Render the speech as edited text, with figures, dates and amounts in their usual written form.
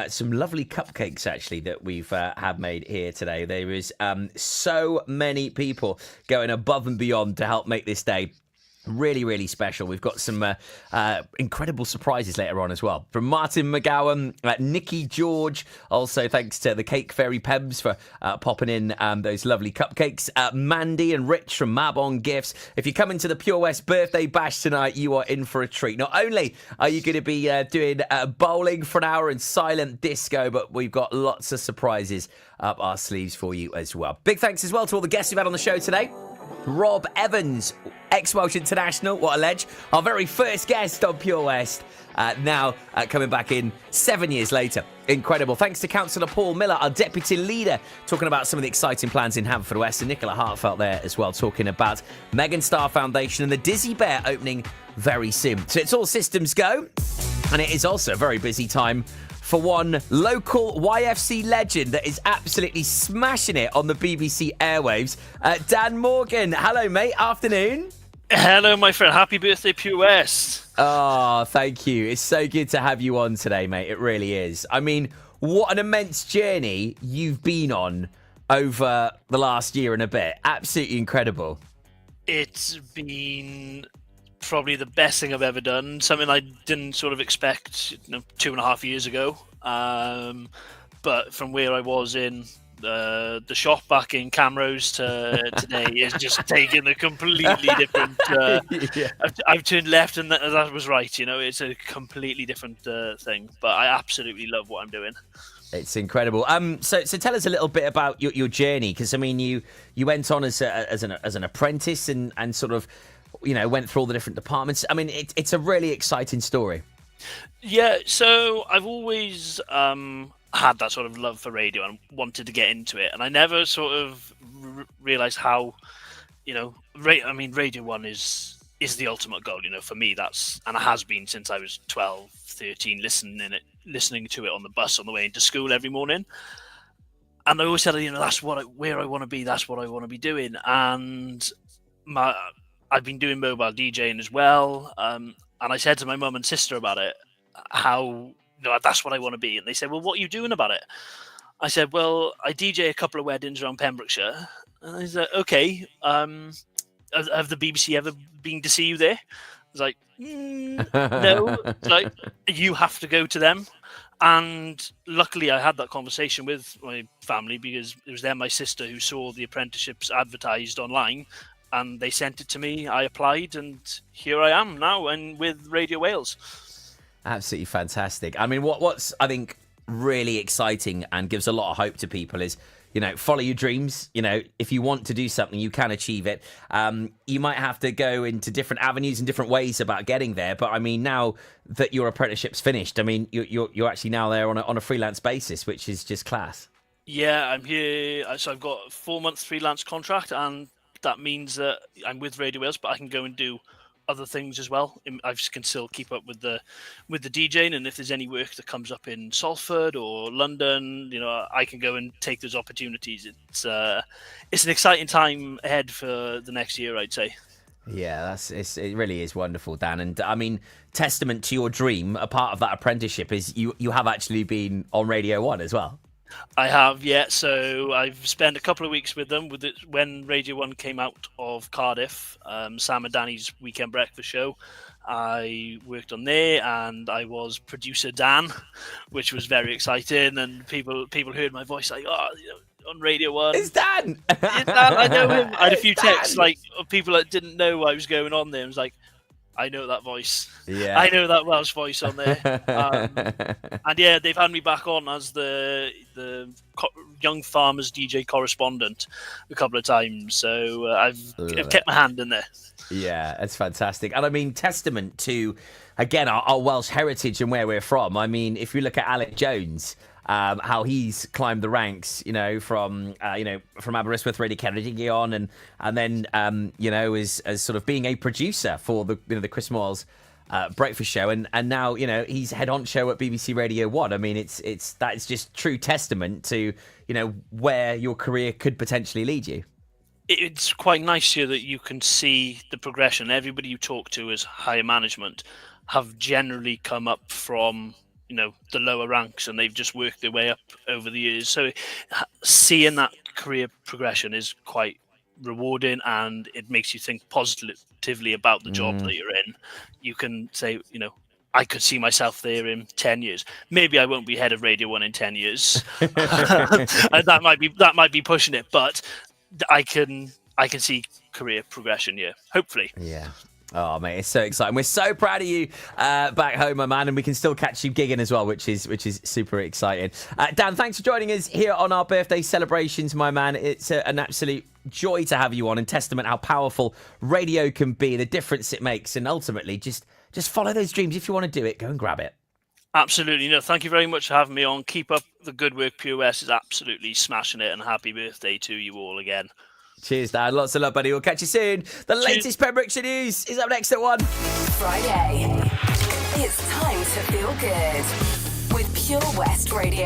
some lovely cupcakes actually that we've had made here today. There is so many people going above and beyond to help make this day really, really special. We've got some incredible surprises later on as well. From Martin McGowan, Nikki George. Also, thanks to the Cake Fairy Pebs for popping in those lovely cupcakes. Mandy and Rich from Mabon Gifts. If you're coming to the Pure West birthday bash tonight, you are in for a treat. Not only are you going to be doing bowling for an hour and silent disco, but we've got lots of surprises up our sleeves for you as well. Big thanks as well to all the guests we've had on the show today. Rob Evans, ex-Welsh international, what a ledge. Our very first guest on Pure West, now coming back in 7 years later. Incredible. Thanks to Councillor Paul Miller, our deputy leader, talking about some of the exciting plans in Haverfordwest, and Nicola Hartfelt there as well, talking about Megan Starr Foundation and the Dizzy Bear opening very soon. So it's all systems go, and it is also a very busy time for one local YFC legend that is absolutely smashing it on the BBC airwaves. Dan Morgan, hello mate, afternoon. Hello my friend, happy birthday Pure West. Oh, thank you. It's so good to have you on today, mate. It really is. I mean, what an immense journey you've been on over the last year and a bit. Absolutely incredible. It's been probably the best thing I've ever done. Something I didn't sort of expect 2.5 years ago. But from where I was in the shop back in Camrose to today is just taking a completely different. Yeah. I've turned left, and that was right. You know, it's a completely different thing. But I absolutely love what I'm doing. It's incredible. So tell us a little bit about your journey, because I mean, you went on as an apprentice and sort of, went through all the different departments. I mean, it's a really exciting story. Yeah, so I've always had that sort of love for radio and wanted to get into it, and I never sort of realised how, Radio 1 is the ultimate goal. For me, and it has been since I was 12, 13, listening to it on the bus on the way into school every morning. And I always said, that's where I want to be. That's what I want to be doing. And I've been doing mobile DJing as well. And I said to my mum and sister about it, how that's what I want to be. And they said, well, what are you doing about it? I said, well, I DJ a couple of weddings around Pembrokeshire. And I said, okay, have the BBC ever been to see you there? I was like, no. It's like, you have to go to them. And luckily I had that conversation with my family, because it was then my sister who saw the apprenticeships advertised online, and they sent it to me. I applied, and here I am now, and with Radio Wales. Absolutely fantastic. I mean, what's I think really exciting and gives a lot of hope to people is, follow your dreams. If you want to do something, you can achieve it. You might have to go into different avenues and different ways about getting there. But I mean, now that your apprenticeship's finished, I mean, you're actually now there on a freelance basis, which is just class. Yeah, I'm here. So I've got a 4-month freelance contract, and that means that I'm with Radio Wales, but I can go and do other things as well. I can still keep up with the DJing, and if there's any work that comes up in Salford or London, I can go and take those opportunities. It's an exciting time ahead for the next year, I'd say. Yeah, it really is wonderful, Dan. And I mean, testament to your dream, a part of that apprenticeship is you have actually been on Radio 1 as well. I have, yeah. So I've spent a couple of weeks with them when Radio 1 came out of Cardiff, Sam and Danny's weekend breakfast show. I worked on there, and I was producer Dan, which was very exciting. And people heard my voice like, on Radio 1. It's Dan! It's Dan, I know him. I had a few texts of people that didn't know what was going on there. I was like, I know that voice. Yeah, I know that Welsh voice on there. And yeah, they've had me back on as the young farmers DJ correspondent a couple of times. So I've kept my hand in there. Yeah, that's fantastic. And I mean, testament to, again, our Welsh heritage and where we're from. I mean, if you look at Alec Jones, how he's climbed the ranks, from Aberystwyth, Radio Ceredigion, and then as sort of being a producer for the Chris Moyles breakfast show, and now he's head honcho at BBC Radio 1. I mean, that's just true testament to where your career could potentially lead you. It's quite nice here that you can see the progression. Everybody you talk to as higher management have generally come up from the lower ranks, and they've just worked their way up over the years. So seeing that career progression is quite rewarding, and it makes you think positively about the job that you're in. You can say, I could see myself there in 10 years. Maybe I won't be head of Radio 1 in 10 years. that might be pushing it, but I can see career progression, hopefully. Yeah. Oh, mate, it's so exciting. We're so proud of you back home, my man, and we can still catch you gigging as well, which is super exciting. Dan, thanks for joining us here on our birthday celebrations, my man. It's an absolute joy to have you on, and testament how powerful radio can be, the difference it makes, and ultimately just follow those dreams. If you want to do it, go and grab it. Absolutely. Thank you very much for having me on. Keep up the good work. Pure West is absolutely smashing it, and happy birthday to you all again. Cheers, Dan. Lots of love, buddy. We'll catch you soon. The latest Pembrokeshire news is up next at 1. Friday. It's time to feel good with Pure West Radio.